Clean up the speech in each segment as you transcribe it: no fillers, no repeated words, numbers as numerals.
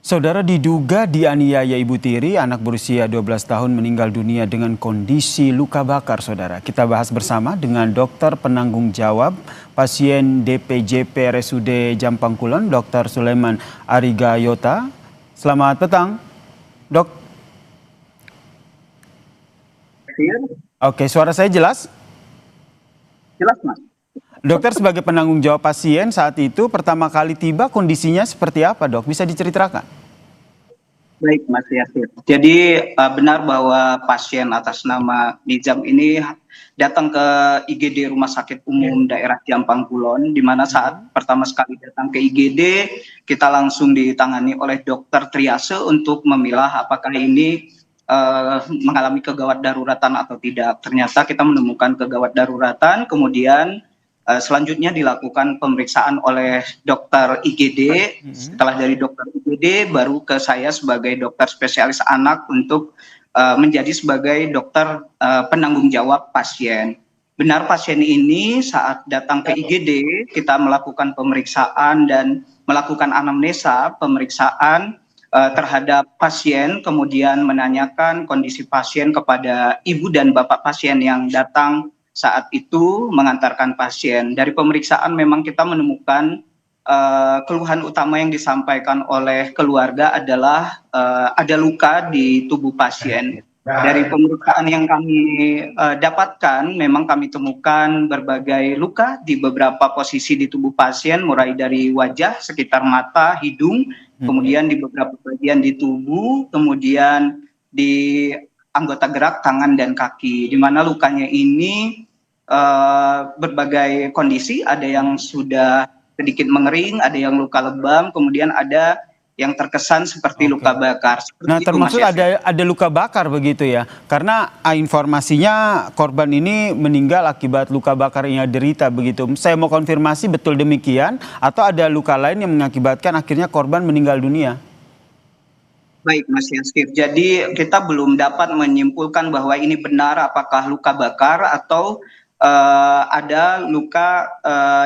Saudara diduga dianiaya ibu tiri, anak berusia 12 tahun meninggal dunia dengan kondisi luka bakar, saudara. Kita bahas bersama dengan dokter penanggung jawab pasien DPJP RSUD Jampang Kulon, Dr. Sulaiman Arigayota. Selamat petang, dok. Oke, suara saya jelas? Jelas, Mas. Dokter, sebagai penanggung jawab pasien saat itu pertama kali tiba, kondisinya seperti apa, dok? Bisa diceritakan? Baik, Mas Yasir. Jadi benar bahwa pasien atas nama Nizam ini datang ke IGD Rumah Sakit Umum Daerah Jampang Kulon, di mana saat pertama sekali datang ke IGD, kita langsung ditangani oleh dokter triase untuk memilah apakah ini mengalami kegawat daruratan atau tidak. Ternyata kita menemukan kegawat daruratan, kemudian selanjutnya dilakukan pemeriksaan oleh dokter IGD. Setelah dari dokter IGD baru ke saya sebagai dokter spesialis anak untuk menjadi sebagai dokter penanggung jawab pasien. Benar, pasien ini saat datang ke IGD kita melakukan pemeriksaan dan melakukan anamnesa pemeriksaan terhadap pasien, kemudian menanyakan kondisi pasien kepada ibu dan bapak pasien yang datang saat itu mengantarkan pasien. Dari pemeriksaan memang kita menemukan keluhan utama yang disampaikan oleh keluarga adalah ada luka di tubuh pasien. Dari pemeriksaan yang kami dapatkan, memang kami temukan berbagai luka di beberapa posisi di tubuh pasien, mulai dari wajah, sekitar mata, hidung, kemudian di beberapa bagian di tubuh, kemudian di anggota gerak tangan dan kaki, di mana lukanya ini berbagai kondisi, ada yang sudah sedikit mengering, ada yang luka lebam, kemudian ada yang terkesan seperti luka bakar. Nah, termasuk ada luka bakar begitu ya? Karena informasinya korban ini meninggal akibat luka bakar yang derita begitu. Saya mau konfirmasi betul demikian atau ada luka lain yang mengakibatkan akhirnya korban meninggal dunia? Baik, Mas Yaskir. Jadi kita belum dapat menyimpulkan bahwa ini benar apakah luka bakar atau ada luka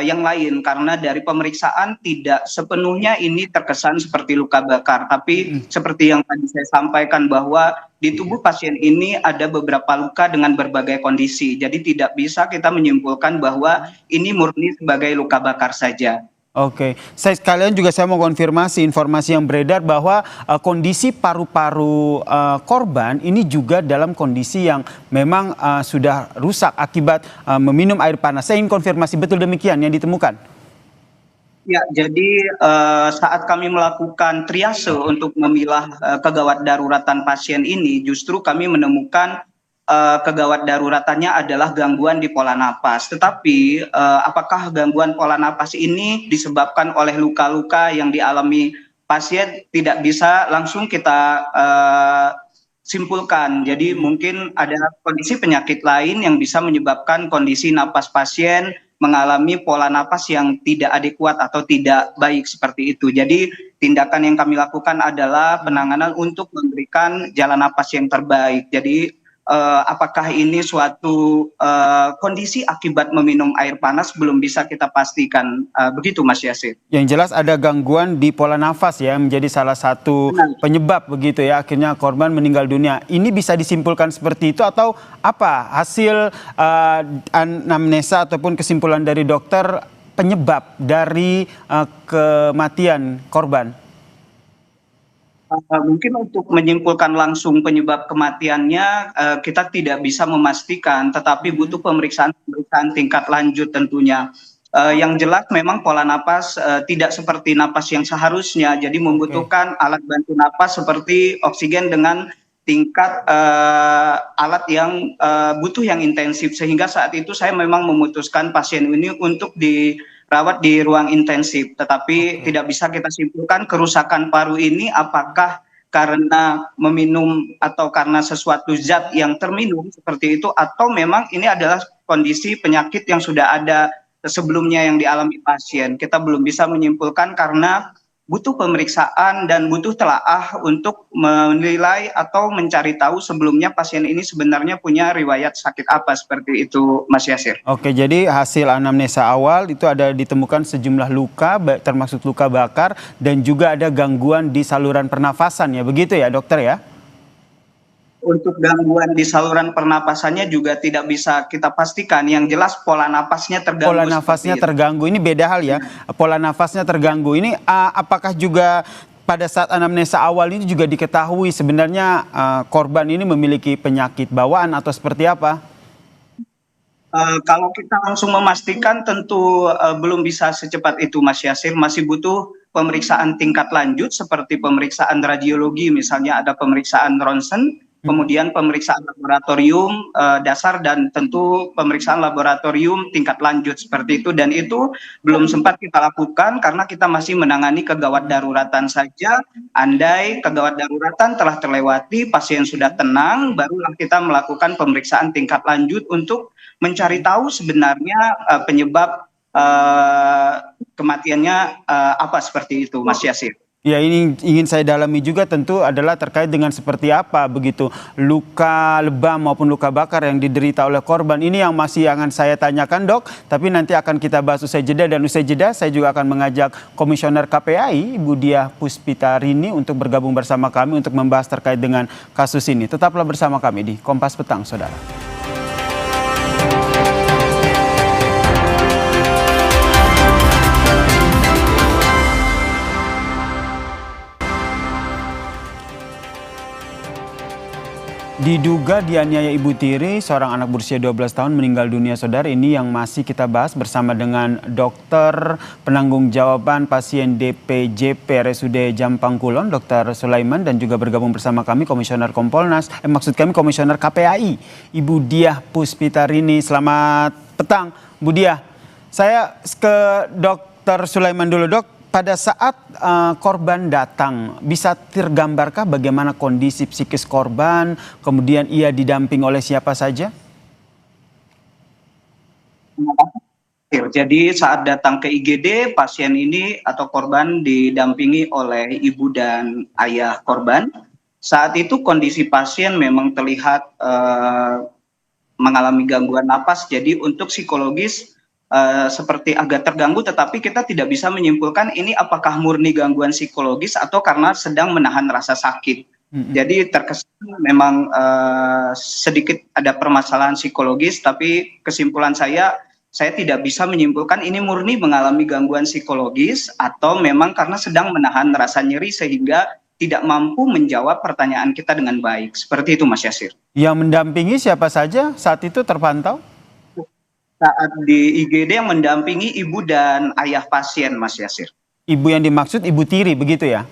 yang lain, karena dari pemeriksaan tidak sepenuhnya ini terkesan seperti luka bakar, tapi seperti yang tadi saya sampaikan bahwa di tubuh pasien ini ada beberapa luka dengan berbagai kondisi, jadi tidak bisa kita menyimpulkan bahwa ini murni sebagai luka bakar saja. Oke, saya mau konfirmasi informasi yang beredar bahwa kondisi paru-paru korban ini juga dalam kondisi yang memang sudah rusak akibat meminum air panas. Saya ingin konfirmasi betul demikian yang ditemukan. Ya, jadi saat kami melakukan triase untuk memilah kegawat daruratan pasien ini, justru kami menemukan kegawat daruratannya adalah gangguan di pola napas. Tetapi apakah gangguan pola napas ini disebabkan oleh luka-luka yang dialami pasien, tidak bisa langsung kita simpulkan. Jadi mungkin ada kondisi penyakit lain yang bisa menyebabkan kondisi napas pasien mengalami pola napas yang tidak adekuat atau tidak baik seperti itu. Jadi tindakan yang kami lakukan adalah penanganan untuk memberikan jalan napas yang terbaik. Jadi apakah ini suatu kondisi akibat meminum air panas belum bisa kita pastikan, begitu Mas Yasir. Yang jelas ada gangguan di pola nafas ya, menjadi salah satu penyebab begitu ya, akhirnya korban meninggal dunia. Ini bisa disimpulkan seperti itu atau apa hasil anamnesa ataupun kesimpulan dari dokter penyebab dari kematian korban? Mungkin untuk menyimpulkan langsung penyebab kematiannya kita tidak bisa memastikan, tetapi butuh pemeriksaan tingkat lanjut tentunya. Yang jelas memang pola napas tidak seperti napas yang seharusnya, jadi membutuhkan alat bantu napas seperti oksigen dengan tingkat alat yang butuh yang intensif, sehingga saat itu saya memang memutuskan pasien ini untuk dirawat di ruang intensif, tetapi tidak bisa kita simpulkan kerusakan paru ini apakah karena meminum atau karena sesuatu zat yang terminum seperti itu, atau memang ini adalah kondisi penyakit yang sudah ada sebelumnya yang dialami pasien. Kita belum bisa menyimpulkan karena butuh pemeriksaan dan butuh telaah untuk menilai atau mencari tahu sebelumnya pasien ini sebenarnya punya riwayat sakit apa, seperti itu Mas Yasir. Oke, jadi hasil anamnesa awal itu ada ditemukan sejumlah luka, termasuk luka bakar, dan juga ada gangguan di saluran pernafasan ya, begitu ya dokter ya? Untuk gangguan di saluran pernapasannya juga tidak bisa kita pastikan, yang jelas pola napasnya terganggu. Pola nafasnya terganggu, ini beda hal ya, pola nafasnya terganggu. Ini apakah juga pada saat anamnesa awal ini juga diketahui sebenarnya korban ini memiliki penyakit bawaan atau seperti apa? Kalau kita langsung memastikan tentu belum bisa secepat itu Mas Yasir, masih butuh pemeriksaan tingkat lanjut seperti pemeriksaan radiologi, misalnya ada pemeriksaan ronsen, kemudian pemeriksaan laboratorium dasar, dan tentu pemeriksaan laboratorium tingkat lanjut seperti itu, dan itu belum sempat kita lakukan karena kita masih menangani kegawat daruratan saja. Andai kegawat daruratan telah terlewati, pasien sudah tenang, barulah kita melakukan pemeriksaan tingkat lanjut untuk mencari tahu sebenarnya penyebab kematiannya apa, seperti itu Mas Yasir. Ya, ini ingin saya dalami juga tentu adalah terkait dengan seperti apa begitu luka lebam maupun luka bakar yang diderita oleh korban. Ini yang masih akan saya tanyakan dok, tapi nanti akan kita bahas usai jeda, dan usai jeda saya juga akan mengajak Komisioner KPAI Ibu Diah Puspitarini untuk bergabung bersama kami untuk membahas terkait dengan kasus ini. Tetaplah bersama kami di Kompas Petang, saudara. Diduga dianiaya ibu tiri, seorang anak berusia 12 tahun meninggal dunia, saudara. Ini yang masih kita bahas bersama dengan dokter penanggung jawaban pasien DPJP RSUD Jampang Kulon, Dr. Sulaiman, dan juga bergabung bersama kami Komisioner Kompolnas, Komisioner KPAI, Ibu Diah Puspitarini. Selamat petang, Bu Diah. Saya ke Dr. Sulaiman dulu, dok. Pada saat korban datang, bisa tergambarkah bagaimana kondisi psikis korban, kemudian ia didamping oleh siapa saja? Jadi saat datang ke IGD, pasien ini atau korban didampingi oleh ibu dan ayah korban. Saat itu kondisi pasien memang terlihat mengalami gangguan napas, jadi untuk psikologis seperti agak terganggu, tetapi kita tidak bisa menyimpulkan ini apakah murni gangguan psikologis atau karena sedang menahan rasa sakit. Jadi terkesan memang sedikit ada permasalahan psikologis, tapi kesimpulan saya tidak bisa menyimpulkan ini murni mengalami gangguan psikologis atau memang karena sedang menahan rasa nyeri sehingga tidak mampu menjawab pertanyaan kita dengan baik. Seperti itu Mas Yasir. Yang mendampingi siapa saja saat itu terpantau? Saat di IGD yang mendampingi ibu dan ayah pasien, Mas Yasir. Ibu yang dimaksud ibu tiri, begitu ya?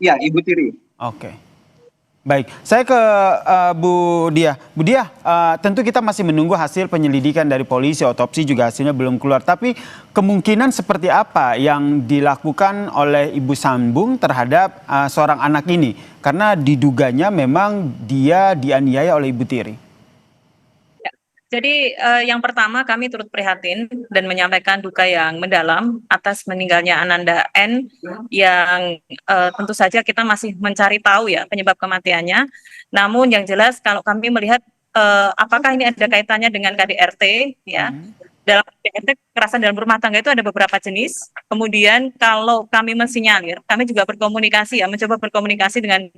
Iya, ibu tiri. Oke. Baik, saya ke Bu Diah. Bu Diah, tentu kita masih menunggu hasil penyelidikan dari polisi, otopsi juga hasilnya belum keluar. Tapi kemungkinan seperti apa yang dilakukan oleh Ibu Sambung terhadap seorang anak ini? Karena diduganya memang dia dianiaya oleh ibu tiri. Jadi yang pertama kami turut prihatin dan menyampaikan duka yang mendalam atas meninggalnya Ananda N yang tentu saja kita masih mencari tahu ya penyebab kematiannya. Namun yang jelas kalau kami melihat apakah ini ada kaitannya dengan KDRT ya. Dalam KDRT kekerasan dalam rumah tangga itu ada beberapa jenis. Kemudian kalau kami mensinyalir, kami juga berkomunikasi ya, mencoba berkomunikasi dengan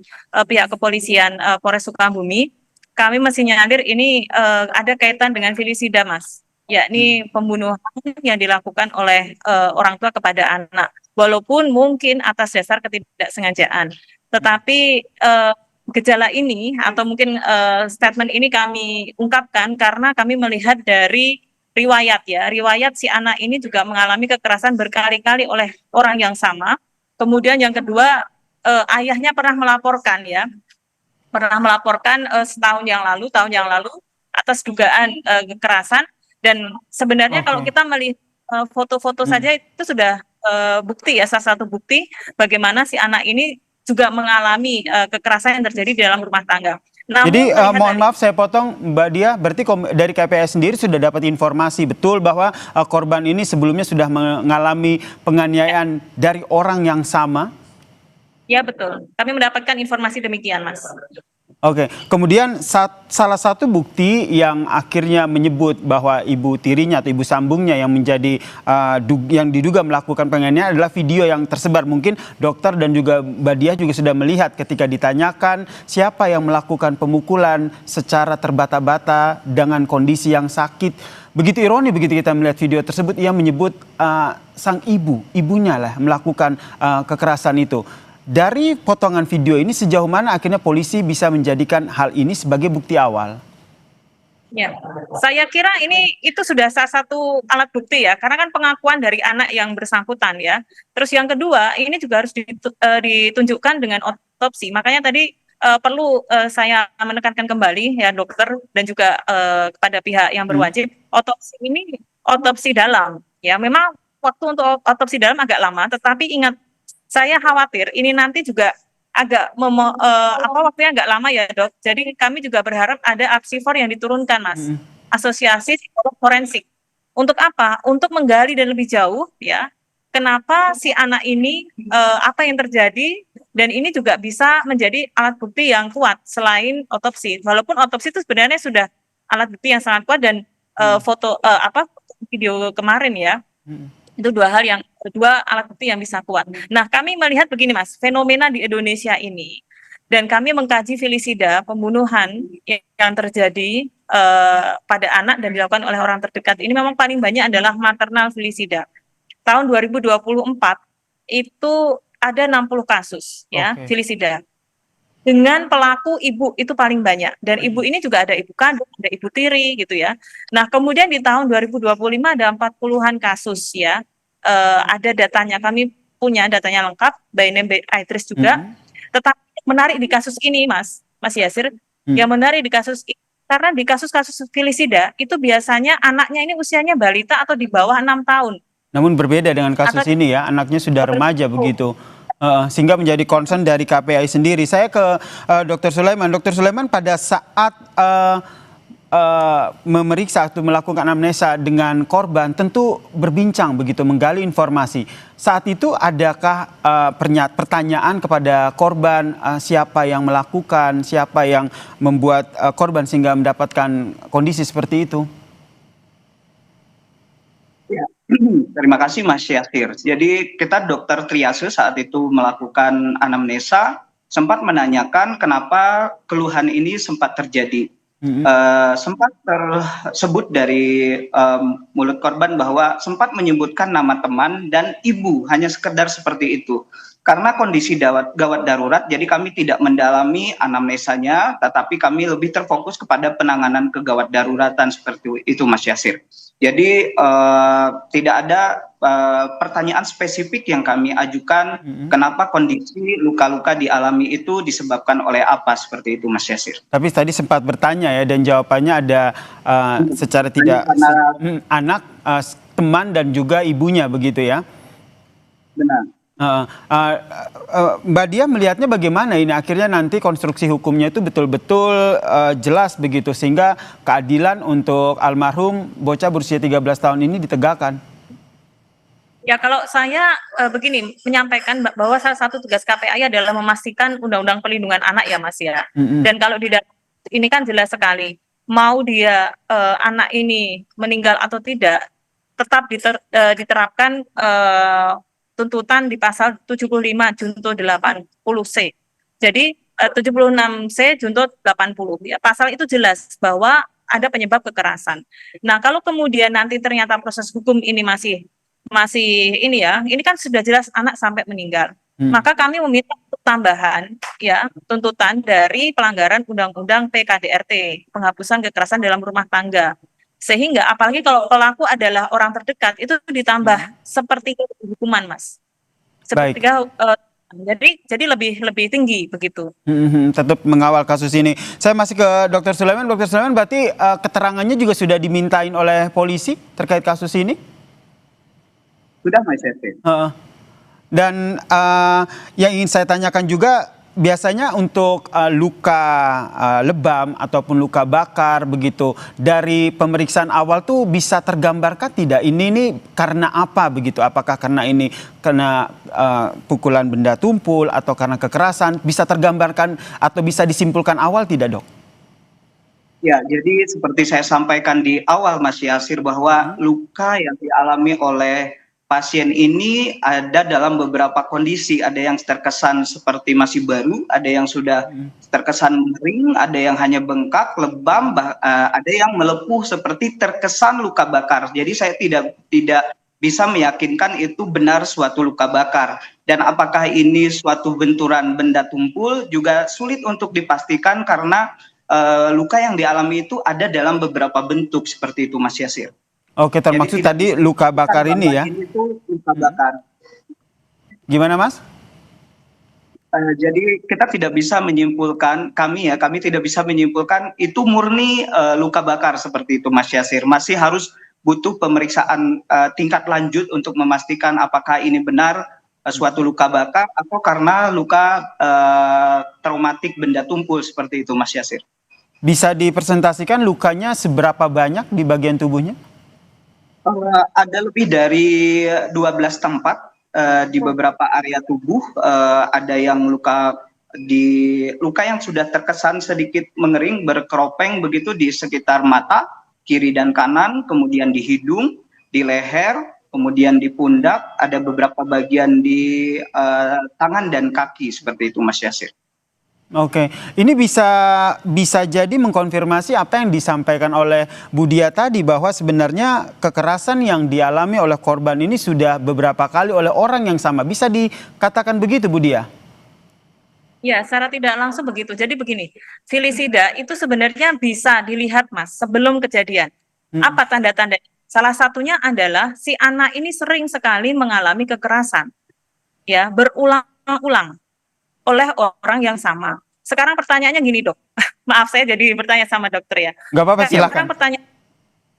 pihak kepolisian Polres Sukabumi. Kami mensinyalir ini ada kaitan dengan filisida, Mas, yakni pembunuhan yang dilakukan oleh orang tua kepada anak, walaupun mungkin atas dasar ketidaksengajaan. Tetapi gejala ini atau mungkin statement ini kami ungkapkan karena kami melihat dari riwayat ya, riwayat si anak ini juga mengalami kekerasan berkali-kali oleh orang yang sama. Kemudian yang kedua, ayahnya pernah melaporkan ya. Tahun yang lalu atas dugaan kekerasan, dan sebenarnya kalau kita melihat foto-foto saja itu sudah bukti ya, salah satu bukti bagaimana si anak ini juga mengalami kekerasan yang terjadi di dalam rumah tangga. Namun Jadi melihat mohon dari maaf saya potong Mbak Dia, berarti dari KPAI sendiri sudah dapat informasi betul bahwa korban ini sebelumnya sudah mengalami penganiayaan dari orang yang sama? ya betul, kami mendapatkan informasi demikian, Mas. Oke, kemudian salah satu bukti yang akhirnya menyebut bahwa ibu tirinya atau ibu sambungnya yang menjadi yang diduga melakukan penganiayaan adalah video yang tersebar. Mungkin dokter dan juga Mbak Diah juga sudah melihat ketika ditanyakan siapa yang melakukan pemukulan secara terbata-bata dengan kondisi yang sakit. Begitu ironi begitu kita melihat video tersebut, ia menyebut sang ibunya lah melakukan kekerasan itu. Dari potongan video ini sejauh mana akhirnya polisi bisa menjadikan hal ini sebagai bukti awal? Ya, saya kira itu sudah salah satu alat bukti ya, karena kan pengakuan dari anak yang bersangkutan ya. Terus yang kedua, ini juga harus ditunjukkan dengan otopsi. Makanya tadi perlu saya menekankan kembali ya dokter dan juga kepada pihak yang berwajib, otopsi ini otopsi dalam. Ya, memang waktu untuk otopsi dalam agak lama, tetapi ingat, saya khawatir ini nanti juga agak waktunya agak lama ya dok. Jadi kami juga berharap ada apsifor yang diturunkan mas, asosiasi psikolog forensik. Untuk apa? Untuk menggali dan lebih jauh ya, kenapa si anak ini apa yang terjadi, dan ini juga bisa menjadi alat bukti yang kuat selain otopsi. Walaupun otopsi itu sebenarnya sudah alat bukti yang sangat kuat, dan video kemarin ya. Itu dua alat bukti yang bisa kuat. Nah, kami melihat begini Mas, fenomena di Indonesia ini, dan kami mengkaji felisida, pembunuhan yang terjadi pada anak dan dilakukan oleh orang terdekat ini memang paling banyak adalah maternal felisida. Tahun 2024 itu ada 60 kasus ya, felisida. Dengan pelaku ibu itu paling banyak, dan ibu ini juga ada ibu kandung, ada ibu tiri gitu ya. Nah, kemudian di tahun 2025 ada 40-an kasus ya. Ada datanya, kami punya datanya lengkap, by name by address juga. Tetapi menarik di kasus ini Mas Yasir, yang menarik di kasus ini, karena di kasus-kasus felisida itu biasanya anaknya ini usianya balita atau di bawah 6 tahun. Namun berbeda dengan kasus ini ya, anaknya sudah remaja begitu. Sehingga menjadi concern dari KPAI sendiri. Saya ke Dr. Sulaiman. Dr. Sulaiman, pada saat memeriksa atau melakukan anamnesa dengan korban, tentu berbincang begitu, menggali informasi. Saat itu adakah pertanyaan kepada korban, siapa yang melakukan, siapa yang membuat korban sehingga mendapatkan kondisi seperti itu? Ya, terima kasih Mas Yasir. Jadi kita dokter triase saat itu melakukan anamnesa, sempat menanyakan kenapa keluhan ini sempat terjadi. Sempat tersebut dari mulut korban bahwa sempat menyebutkan nama teman dan ibu, hanya sekedar seperti itu. Karena kondisi gawat darurat, jadi kami tidak mendalami anamnesanya, tetapi kami lebih terfokus kepada penanganan kegawat daruratan seperti itu Mas Yasir. Jadi tidak ada pertanyaan spesifik yang kami ajukan, kenapa kondisi luka-luka dialami itu disebabkan oleh apa, seperti itu Mas Yasir. Tapi tadi sempat bertanya ya, dan jawabannya ada secara tidak anak, teman dan juga ibunya begitu ya? Benar. Mbak Dia melihatnya bagaimana ini akhirnya nanti konstruksi hukumnya itu betul-betul jelas begitu, sehingga keadilan untuk almarhum bocah berusia 13 tahun ini ditegakkan? Ya, kalau saya begini, menyampaikan bahwa salah satu tugas KPAI adalah memastikan Undang-Undang Perlindungan Anak ya Mas ya. Dan kalau di ini kan jelas sekali, mau dia anak ini meninggal atau tidak, tetap diterapkan tuntutan di pasal 75 junto 80C. Jadi 76C junto 80 ya. Pasal itu jelas bahwa ada penyebab kekerasan. Nah, kalau kemudian nanti ternyata proses hukum ini masih ini ya, ini kan sudah jelas anak sampai meninggal. Maka kami meminta tambahan ya, tuntutan dari pelanggaran Undang-Undang PKDRT, penghapusan kekerasan dalam rumah tangga. Sehingga apalagi kalau pelaku adalah orang terdekat, itu ditambah sepertiga hukuman Mas. Sepertiga jadi lebih tinggi begitu. Tetap mengawal kasus ini. Saya masih ke Dr. Sulaiman. Dr. Sulaiman, berarti keterangannya juga sudah dimintain oleh polisi terkait kasus ini? Sudah Mas Yasir. Dan yang ingin saya tanyakan juga, biasanya untuk luka lebam ataupun luka bakar begitu dari pemeriksaan awal tuh bisa tergambarkan tidak ini karena apa begitu? Apakah karena ini kena pukulan benda tumpul atau karena kekerasan? Bisa tergambarkan atau bisa disimpulkan awal tidak, Dok? Ya, jadi seperti saya sampaikan di awal Mas Yasir bahwa luka yang dialami oleh pasien ini ada dalam beberapa kondisi, ada yang terkesan seperti masih baru, ada yang sudah terkesan mering, ada yang hanya bengkak, lebam, ada yang melepuh seperti terkesan luka bakar. Jadi saya tidak bisa meyakinkan itu benar suatu luka bakar. Dan apakah ini suatu benturan benda tumpul juga sulit untuk dipastikan karena luka yang dialami itu ada dalam beberapa bentuk seperti itu Mas Yasir. Oke, termaksud tadi luka bakar ini ya? Ini tuh luka bakar. Gimana, Mas? Jadi kita tidak bisa menyimpulkan, kami tidak bisa menyimpulkan itu murni luka bakar seperti itu Mas Yasir. Masih harus butuh pemeriksaan tingkat lanjut untuk memastikan apakah ini benar suatu luka bakar atau karena luka traumatik benda tumpul seperti itu Mas Yasir. Bisa dipresentasikan lukanya seberapa banyak di bagian tubuhnya? Ada lebih dari 12 tempat di beberapa area tubuh. Ada yang luka yang sudah terkesan sedikit mengering, berkeropeng begitu di sekitar mata kiri dan kanan, kemudian di hidung, di leher, kemudian di pundak, ada beberapa bagian di tangan dan kaki seperti itu Mas Yasir. Oke, ini bisa jadi mengkonfirmasi apa yang disampaikan oleh Bu Dia tadi bahwa sebenarnya kekerasan yang dialami oleh korban ini sudah beberapa kali oleh orang yang sama. Bisa dikatakan begitu, Bu Dia? Ya, secara tidak langsung begitu. Jadi begini, filisida itu sebenarnya bisa dilihat Mas sebelum kejadian. Apa tanda-tanda? Salah satunya adalah si anak ini sering sekali mengalami kekerasan, ya berulang-ulang oleh orang yang sama. Sekarang pertanyaannya gini dok, maaf saya jadi bertanya sama dokter ya. Nggak apa-apa, silakan. Sekarang pertanyaan,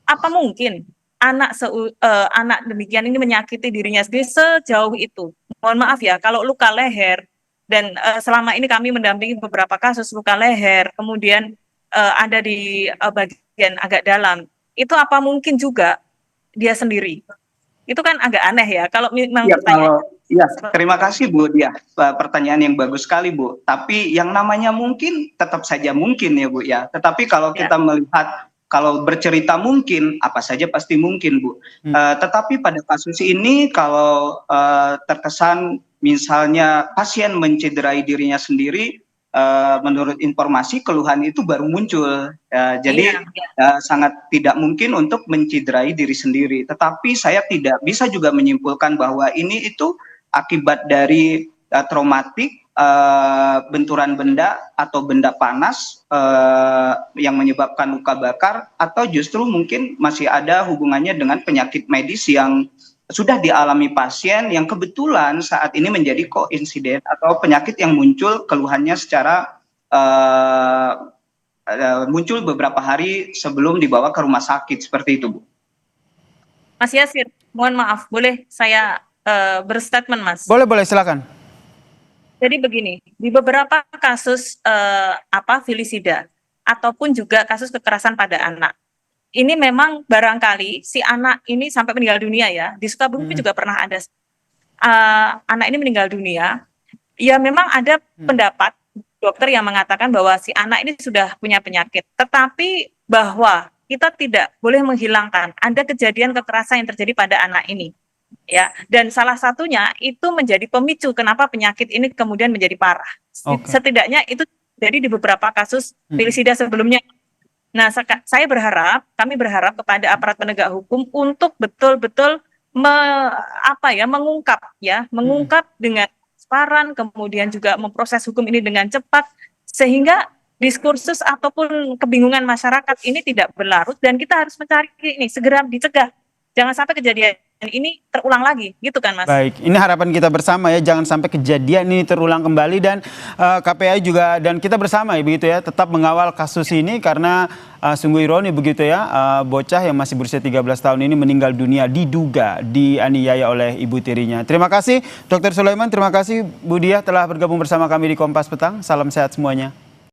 apa mungkin anak demikian ini menyakiti dirinya sendiri sejauh itu? Mohon maaf ya, kalau luka leher dan selama ini kami mendampingi beberapa kasus luka leher, kemudian ada di bagian agak dalam, itu apa mungkin juga dia sendiri? Itu kan agak aneh ya, kalau memang Ya, terima kasih Bu Dia. Pertanyaan yang bagus sekali Bu. Tapi yang namanya mungkin tetap saja mungkin ya Bu ya. Tetapi kalau kita melihat, kalau bercerita mungkin, apa saja pasti mungkin Bu. Tetapi pada kasus ini kalau terkesan misalnya pasien mencederai dirinya sendiri, menurut informasi keluhan itu baru muncul. Jadi sangat tidak mungkin untuk mencederai diri sendiri. Tetapi saya tidak bisa juga menyimpulkan bahwa ini itu akibat dari traumatik, benturan benda atau benda panas yang menyebabkan luka bakar, atau justru mungkin masih ada hubungannya dengan penyakit medis yang sudah dialami pasien yang kebetulan saat ini menjadi koinsiden atau penyakit yang muncul keluhannya secara muncul beberapa hari sebelum dibawa ke rumah sakit seperti itu Bu. Mas Yasir, mohon maaf, boleh saya berstatement Mas? Boleh, silakan. Jadi begini, di beberapa kasus filisida ataupun juga kasus kekerasan pada anak, ini memang barangkali si anak ini sampai meninggal dunia ya. Di Sukabumi juga pernah ada anak ini meninggal dunia. Ya memang ada pendapat dokter yang mengatakan bahwa si anak ini sudah punya penyakit, tetapi bahwa kita tidak boleh menghilangkan ada kejadian kekerasan yang terjadi pada anak ini. Ya, dan salah satunya itu menjadi pemicu kenapa penyakit ini kemudian menjadi parah. Setidaknya itu jadi di beberapa kasus filisida sebelumnya. Nah, kami berharap kepada aparat penegak hukum untuk betul-betul mengungkap dengan transparan, kemudian juga memproses hukum ini dengan cepat sehingga diskursus ataupun kebingungan masyarakat ini tidak berlarut dan kita harus mencari ini segera dicegah. jangan sampai kejadian ini terulang lagi, gitu kan Mas? Baik, ini harapan kita bersama ya, jangan sampai kejadian ini terulang kembali, dan KPAI juga dan kita bersama ya begitu ya, tetap mengawal kasus ini karena sungguh ironi begitu ya, bocah yang masih berusia 13 tahun ini meninggal dunia diduga dianiaya oleh ibu tirinya. Terima kasih Dr. Sulaiman, terima kasih Bu Diah telah bergabung bersama kami di Kompas Petang. Salam sehat semuanya.